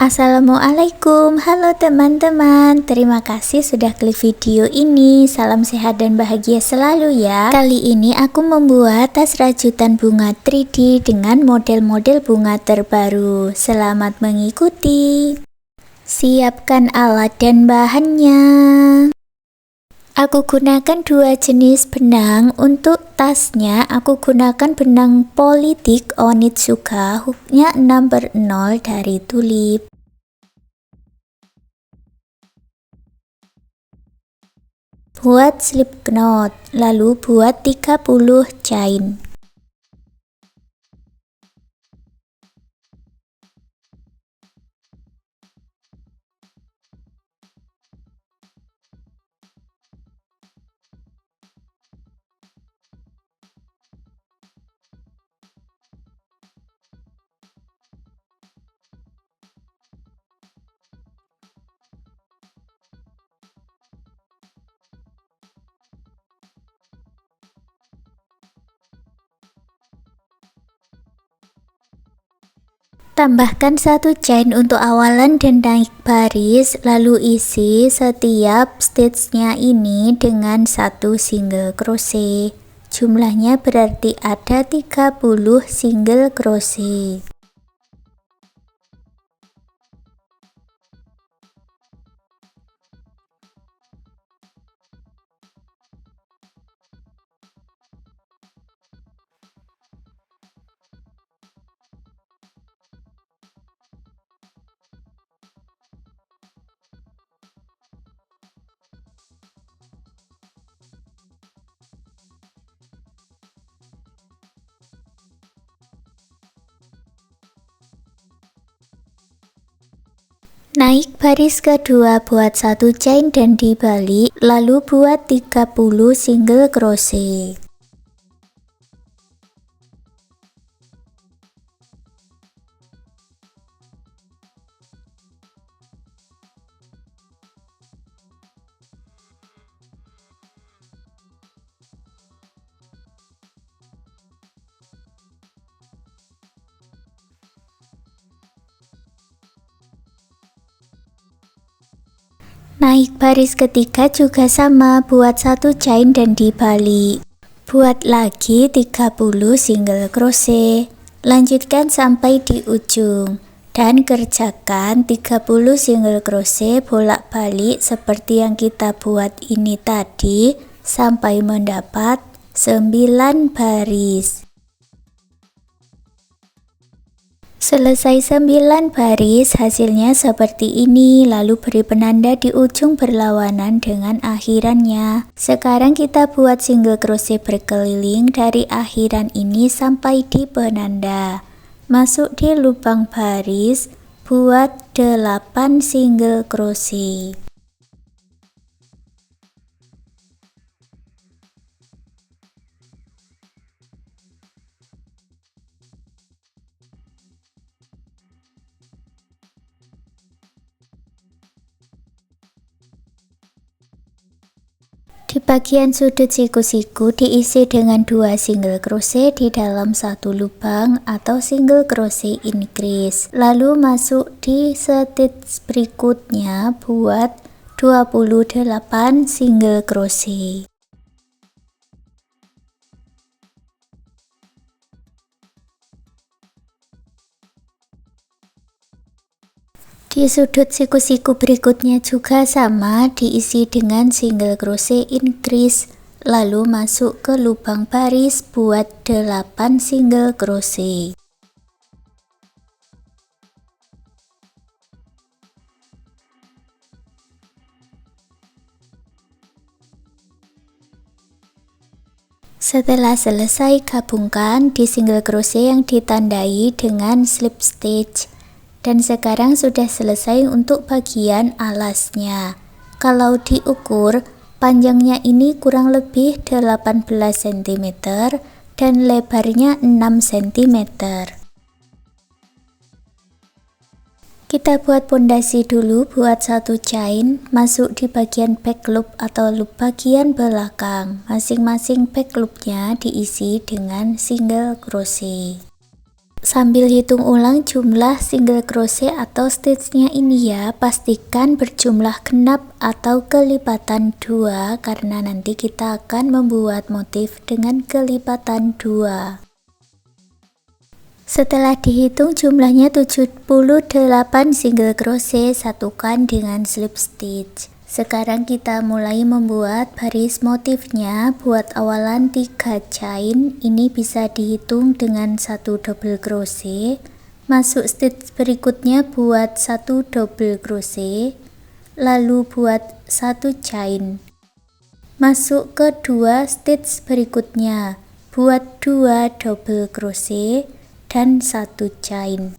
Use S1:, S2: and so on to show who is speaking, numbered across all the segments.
S1: Assalamualaikum, halo teman-teman. Terima kasih sudah klik video ini. Salam sehat dan bahagia selalu ya. Kali ini aku membuat tas rajutan bunga 3D dengan model-model bunga terbaru. Selamat mengikuti. Siapkan alat dan bahannya. Aku gunakan dua jenis benang. Untuk tasnya aku gunakan benang politik Onitsuka, hooknya 6/0 dari Tulip. Buat slip knot, lalu buat 30 chain. Tambahkan satu chain untuk awalan dan naik baris, lalu isi setiap stitchnya ini dengan satu single crochet. Jumlahnya berarti ada 30 single crochet. Naik baris kedua, buat satu chain dan dibalik, lalu buat 30 single crochet. Naik baris ketiga juga sama, buat satu chain dan dibalik. Buat lagi 30 single crochet. Lanjutkan sampai di ujung dan kerjakan 30 single crochet bolak-balik seperti yang kita buat ini tadi sampai mendapat 9 baris. Selesai 9 baris, hasilnya seperti ini, lalu beri penanda di ujung berlawanan dengan akhirannya. Sekarang kita buat single crochet berkeliling dari akhiran ini sampai di penanda. Masuk di lubang baris, buat 8 single crochet. Di bagian sudut siku-siku diisi dengan 2 single crochet di dalam satu lubang atau single crochet increase. Lalu masuk di stitch berikutnya, buat 28 single crochet. Di sudut siku-siku berikutnya juga sama, diisi dengan single crochet increase, lalu masuk ke lubang baris, buat 8 single crochet. Setelah selesai, gabungkan di single crochet yang ditandai dengan slip stitch. Dan sekarang sudah selesai untuk bagian alasnya. Kalau diukur, panjangnya ini kurang lebih 18 cm dan lebarnya 6 cm. Kita buat pondasi dulu, buat satu chain, masuk di bagian back loop atau loop bagian belakang. Masing-masing back loopnya diisi dengan single crochet. Sambil hitung ulang jumlah single crochet atau stitchnya ini ya, pastikan berjumlah genap atau kelipatan 2 karena nanti kita akan membuat motif dengan kelipatan 2. Setelah dihitung jumlahnya 78 single crochet, satukan dengan slip stitch. Sekarang kita mulai membuat baris motifnya. Buat awalan 3 chain, ini bisa dihitung dengan 1 double crochet. Masuk stitch berikutnya buat 1 double crochet, lalu buat 1 chain. Masuk ke 2 stitch berikutnya, buat 2 double crochet dan 1 chain.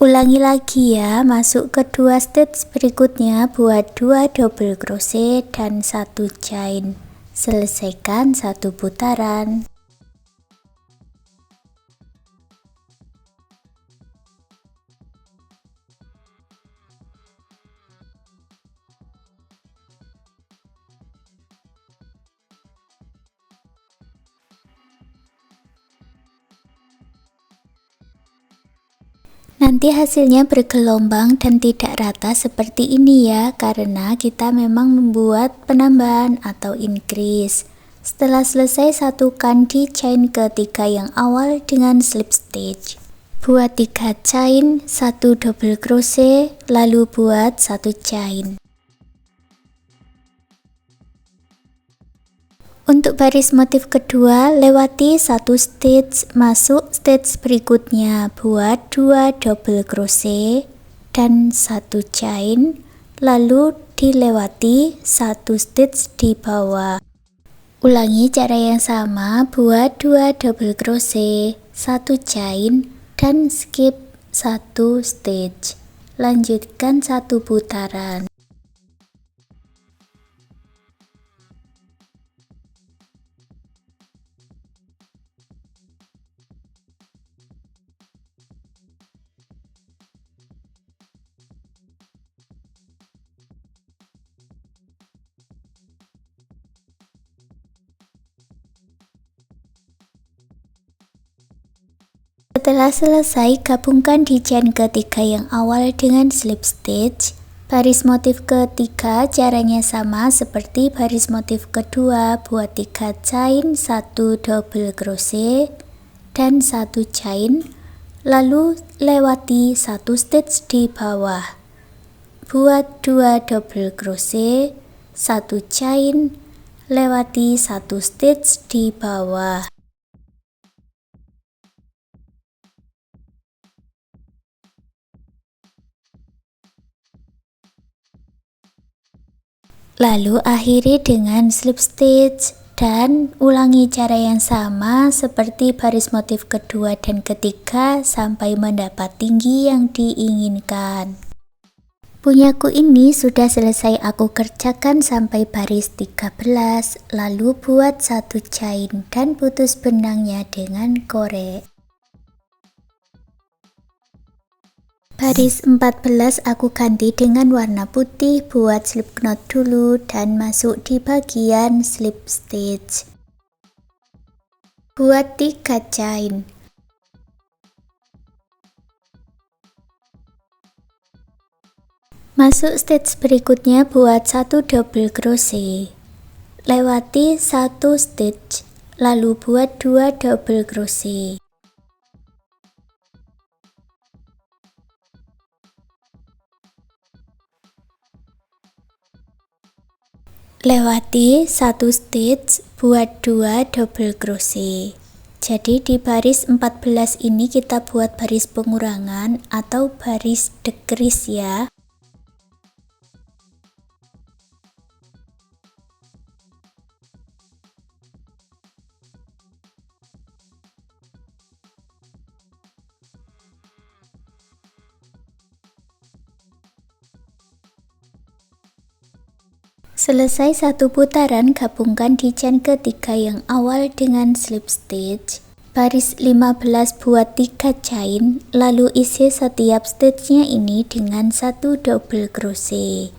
S1: Ulangi lagi ya, masuk ke 2 stitch berikutnya buat 2 double crochet dan 1 chain. Selesaikan 1 putaran. Nanti hasilnya bergelombang dan tidak rata seperti ini ya, karena kita memang membuat penambahan atau increase. Setelah selesai, satukan di chain ketiga yang awal dengan slip stitch. Buat 3 chain, 1 double crochet, lalu buat 1 chain. Untuk baris motif kedua, lewati 1 stitch, masuk stitch berikutnya, buat 2 double crochet dan 1 chain, lalu dilewati 1 stitch di bawah. Ulangi cara yang sama, buat 2 double crochet, 1 chain, dan skip 1 stitch. Lanjutkan 1 putaran. Setelah selesai, gabungkan di chain ketiga yang awal dengan slip stitch. Baris motif ketiga caranya sama seperti baris motif kedua, buat 3 chain, 1 double crochet dan 1 chain, lalu lewati 1 stitch di bawah. Buat 2 double crochet, 1 chain, lewati 1 stitch di bawah. Lalu akhiri dengan slip stitch dan ulangi cara yang sama seperti baris motif kedua dan ketiga sampai mendapat tinggi yang diinginkan. Punyaku ini sudah selesai aku kerjakan sampai baris 13, lalu buat 1 chain dan putus benangnya dengan korek. Baris 14 aku ganti dengan warna putih, buat slip knot dulu dan masuk di bagian slip stitch. Buat 3 chain. Masuk stitch berikutnya buat 1 double crochet. Lewati 1 stitch, lalu buat 2 double crochet. Lewati 1 stitch, buat 2 double crochet. Jadi di baris 14 ini kita buat baris pengurangan atau baris decrease ya. Selesai 1 putaran, gabungkan di chain ketiga yang awal dengan slip stitch. Baris 15 buat 3 chain, lalu isi setiap stitchnya ini dengan 1 double crochet.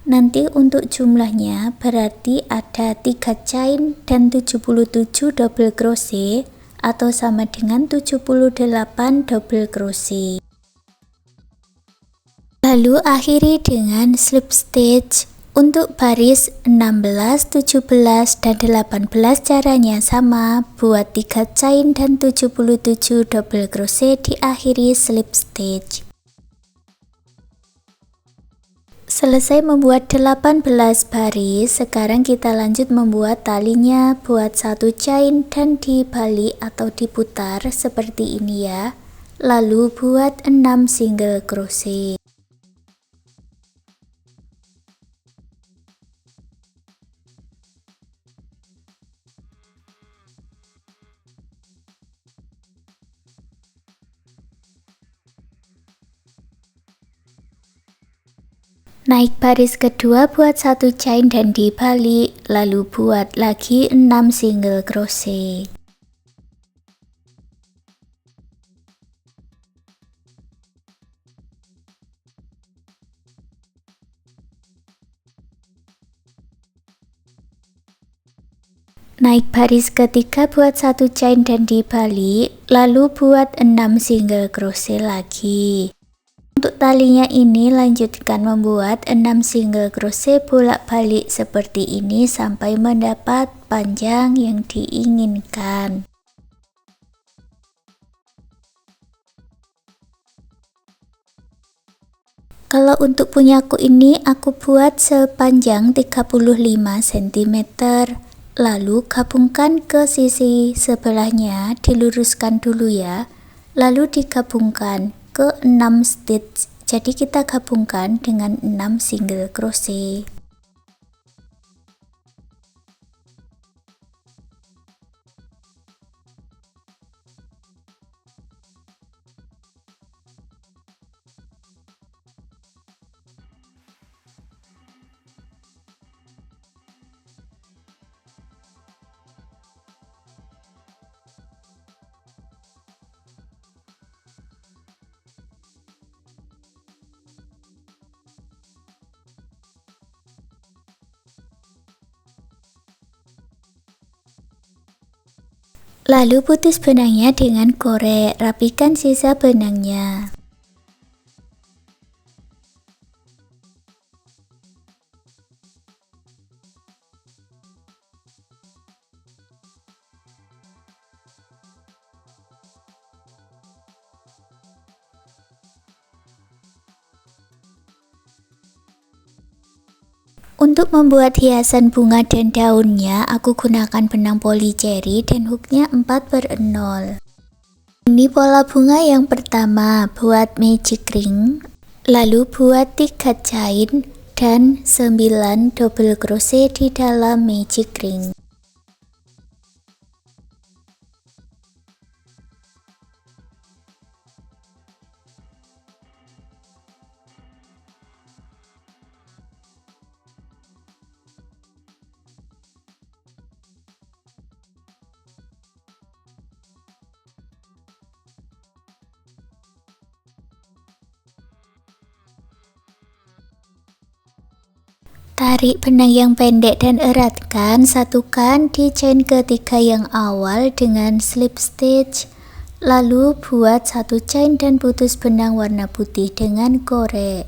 S1: Nanti untuk jumlahnya berarti ada 3 chain dan 77 double crochet atau sama dengan 78 double crochet. Lalu akhiri dengan slip stitch. Untuk baris 16, 17, dan 18 caranya sama. Buat 3 chain dan 77 double crochet, diakhiri slip stitch. Selesai membuat 18 baris, sekarang kita lanjut membuat talinya. Buat 1 chain dan dibalik atau diputar seperti ini ya. Lalu buat 6 single crochet. Naik baris kedua, buat 1 chain dan dibalik, lalu buat lagi 6 single crochet. Naik baris ketiga, buat 1 chain dan dibalik, lalu buat 6 single crochet lagi. Untuk talinya ini lanjutkan membuat 6 single crochet bolak-balik seperti ini sampai mendapat panjang yang diinginkan. Kalau untuk punyaku ini aku buat sepanjang 35 cm. Lalu gabungkan ke sisi sebelahnya, diluruskan dulu ya. Lalu digabungkan ke 6 stitch. Jadi kita gabungkan dengan 6 single crochet. Lalu putus benangnya dengan korek, rapikan sisa benangnya. Untuk membuat hiasan bunga dan daunnya, aku gunakan benang polycherry dan hooknya 4/0. Ini pola bunga yang pertama, buat magic ring, lalu buat 3 chain dan 9 double crochet di dalam magic ring. Tarik benang yang pendek dan eratkan, satukan di chain ketiga yang awal dengan slip stitch. Lalu buat 1 chain dan putus benang warna putih dengan korek.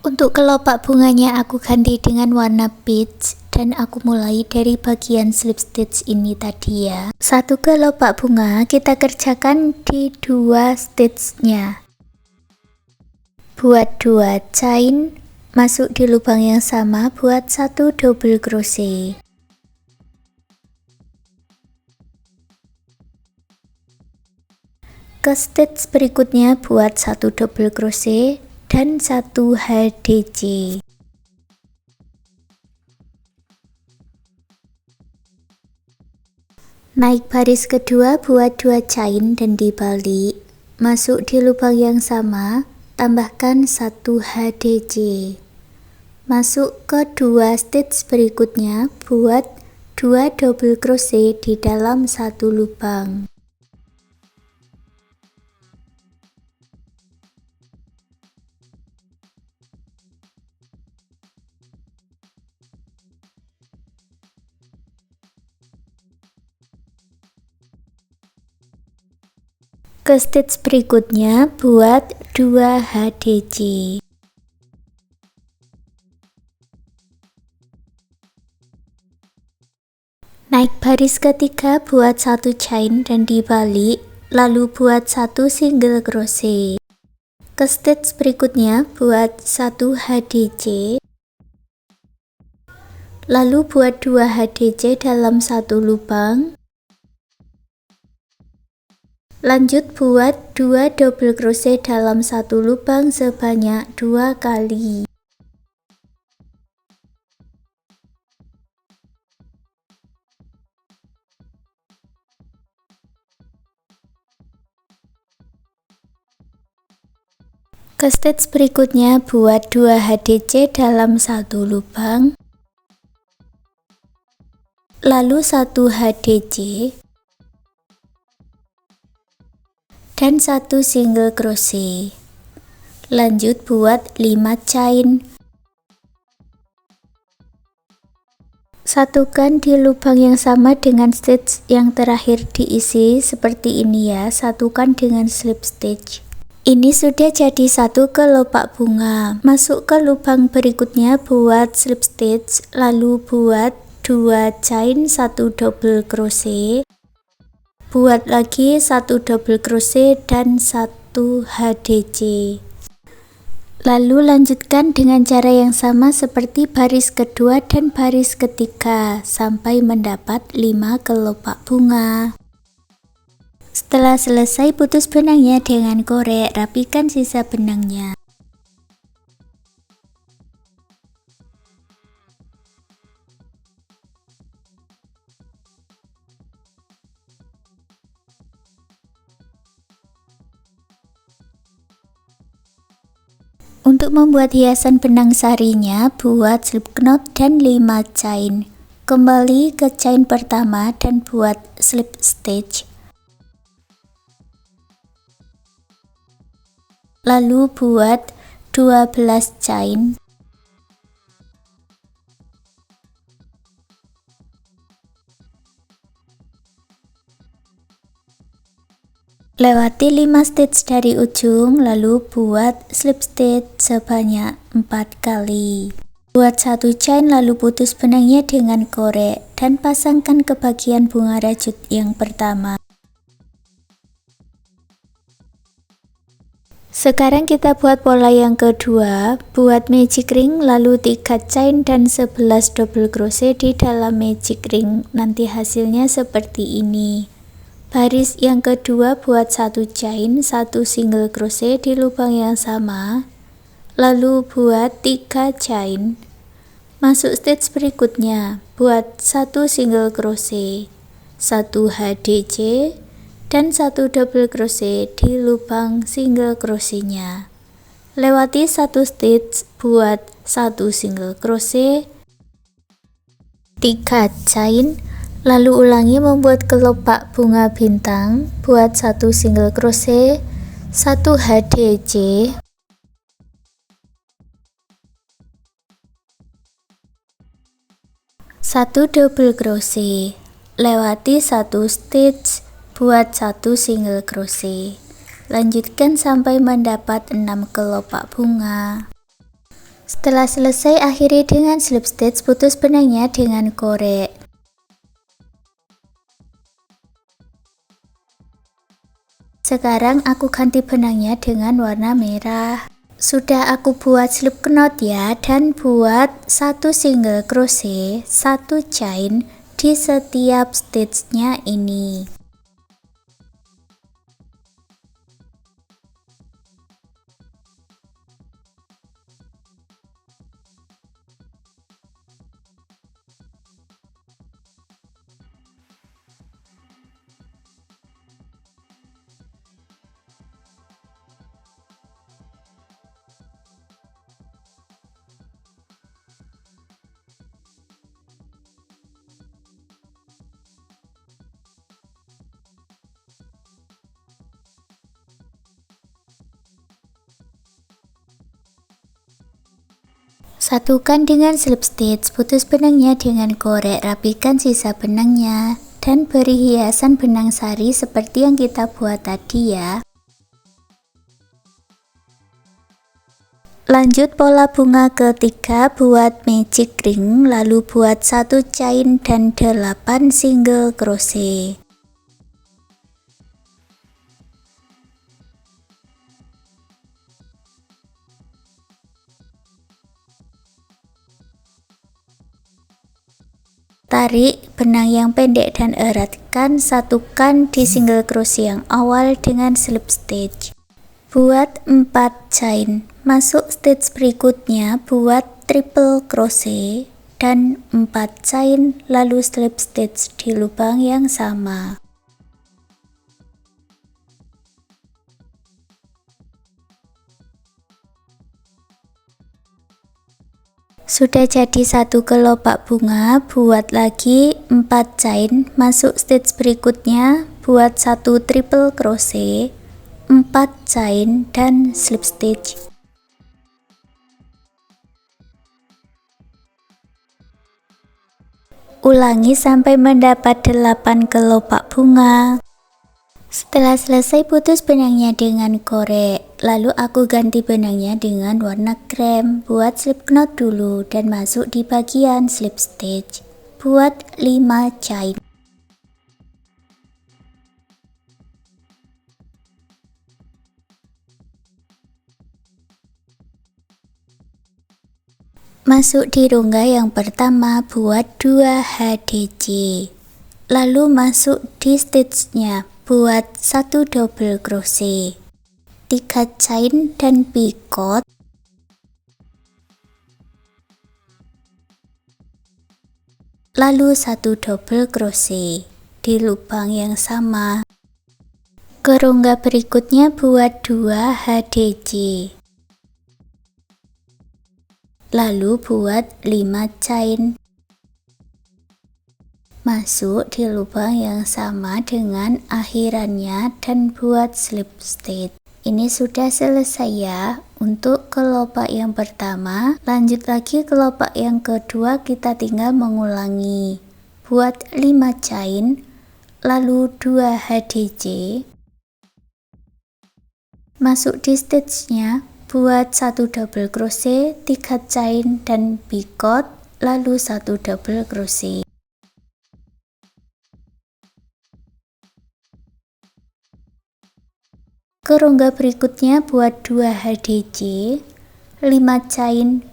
S1: Untuk kelopak bunganya aku ganti dengan warna peach dan aku mulai dari bagian slip stitch ini tadi ya. Satu kelopak bunga kita kerjakan di 2 stitchnya. Buat 2 chain, masuk di lubang yang sama, buat 1 double crochet. Ke stitch berikutnya buat 1 double crochet dan 1 HDC. Naik baris kedua, buat 2 chain dan dibalik, masuk di lubang yang sama, tambahkan 1 HDC. Masuk ke 2 stitch berikutnya, buat 2 double crochet di dalam 1 lubang. Ke stage berikutnya, buat 2 HDC. Naik baris ketiga, buat 1 chain dan dibalik, lalu buat 1 single crochet. Ke stage berikutnya, buat 1 HDC, lalu buat 2 HDC dalam 1 lubang. Lanjut buat 2 double crochet dalam 1 lubang sebanyak 2 kali. Ke stage berikutnya, buat 2 HDC dalam 1 lubang, lalu 1 HDC dan 1 single crochet. Lanjut buat 5 chain. Satukan di lubang yang sama dengan stitch yang terakhir diisi seperti ini ya, satukan dengan slip stitch. Ini sudah jadi 1 kelopak bunga. Masuk ke lubang berikutnya, buat slip stitch, lalu buat 2 chain 1 double crochet, buat lagi 1 double crochet dan 1 HDC. Lalu lanjutkan dengan cara yang sama seperti baris kedua dan baris ketiga sampai mendapat 5 kelopak bunga. Setelah selesai, putus benangnya dengan korek, rapikan sisa benangnya. Untuk membuat hiasan benang sarinya, buat slip knot dan 5 chain. Kembali ke chain pertama dan buat slip stitch. Lalu buat 12 chain. Lewati 5 stitch dari ujung, lalu buat slip stitch sebanyak 4 kali. Buat 1 chain lalu putus benangnya dengan korek dan pasangkan ke bagian bunga rajut yang pertama. Sekarang kita buat pola yang kedua, buat magic ring lalu 3 chain dan 11 double crochet di dalam magic ring. Nanti hasilnya seperti ini. Baris yang kedua, buat 1 chain 1 single crochet di lubang yang sama, lalu buat 3 chain. Masuk stitch berikutnya, buat 1 single crochet, 1 HDC dan 1 double crochet di lubang single crochetnya. Lewati 1 stitch, buat 1 single crochet, 3 chain, lalu ulangi membuat kelopak bunga bintang, buat 1 single crochet, 1 HDC, 1 double crochet, lewati 1 stitch, buat 1 single crochet. Lanjutkan sampai mendapat 6 kelopak bunga. Setelah selesai, akhiri dengan slip stitch, putus benangnya dengan korek. Sekarang aku ganti benangnya dengan warna merah. Sudah aku buat slip knot ya, dan buat 1 single crochet, 1 chain di setiap stitchnya ini. Satukan dengan slip stitch, putus benangnya dengan korek, rapikan sisa benangnya, dan beri hiasan benang sari seperti yang kita buat tadi ya. Lanjut pola bunga ketiga, buat magic ring, lalu buat 1 chain dan 8 single crochet. Tarik benang yang pendek dan eratkan, satukan di single crochet yang awal dengan slip stitch. Buat 4 chain, masuk stitch berikutnya buat triple crochet dan 4 chain, lalu slip stitch di lubang yang sama. Sudah jadi satu kelopak bunga, buat lagi 4 chain, masuk stitch berikutnya buat 1 triple crochet, 4 chain dan slip stitch. Ulangi sampai mendapat 8 kelopak bunga. Setelah selesai, putus benangnya dengan korek, lalu aku ganti benangnya dengan warna krem. Buat slip knot dulu dan masuk di bagian slip stitch. Buat 5 chain. Masuk di rongga yang pertama, buat 2 HDJ, lalu masuk di stitchnya, buat 1 double crochet, 3 chain dan picot, lalu 1 double crochet di lubang yang sama. Ke rongga berikutnya buat 2 HDJ, lalu buat 5 chain, masuk di lubang yang sama dengan akhirannya dan buat slip stitch. Ini sudah selesai ya untuk kelopak yang pertama. Lanjut lagi kelopak yang kedua, kita tinggal mengulangi. Buat 5 chain, lalu 2 HDJ, masuk di stitchnya, buat 1 double crochet, 3 chain dan picot, lalu 1 double crochet. Ke rongga berikutnya buat 2 HDJ, 5 chain,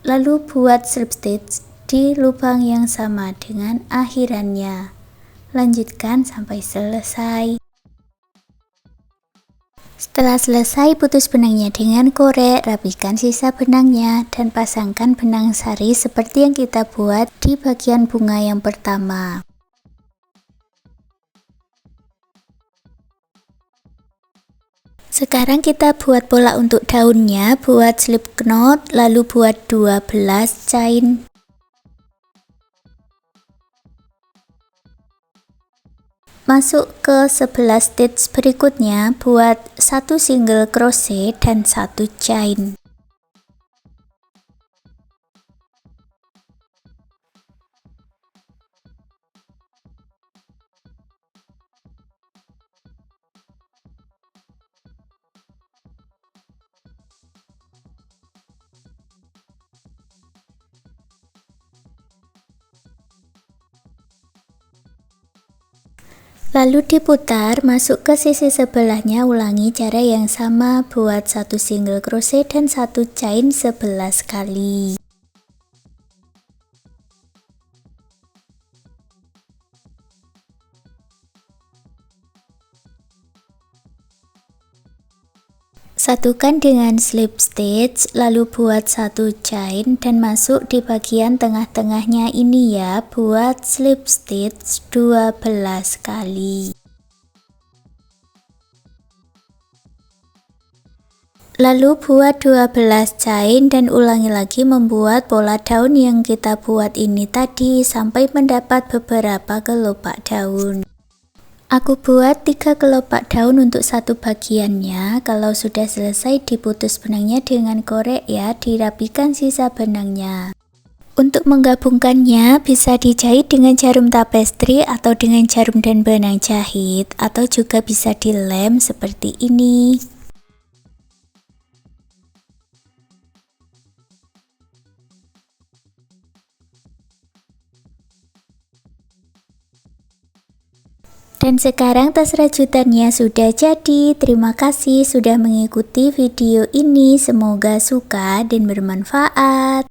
S1: lalu buat slip stitch di lubang yang sama dengan akhirannya. Lanjutkan sampai selesai. Setelah selesai, putus benangnya dengan korek, rapikan sisa benangnya, dan pasangkan benang sari seperti yang kita buat di bagian bunga yang pertama. Sekarang kita buat pola untuk daunnya, buat slip knot, lalu buat 12 chain. Masuk ke 11 stitch berikutnya, buat 1 single crochet dan 1 chain. Lalu diputar, masuk ke sisi sebelahnya, ulangi cara yang sama, buat 1 single crochet dan 1 chain 11 kali. Satukan dengan slip stitch, lalu buat 1 chain dan masuk di bagian tengah-tengahnya ini ya, buat slip stitch 12 kali. Lalu buat 12 chain dan ulangi lagi membuat pola daun yang kita buat ini tadi sampai mendapat beberapa kelopak daun. Aku buat 3 kelopak daun untuk satu bagiannya. Kalau sudah selesai, diputus benangnya dengan korek ya, dirapikan sisa benangnya. Untuk menggabungkannya bisa dijahit dengan jarum tapestri atau dengan jarum dan benang jahit, atau juga bisa dilem seperti ini. Dan sekarang tas rajutannya sudah jadi. Terima kasih sudah mengikuti video ini. Semoga suka dan bermanfaat.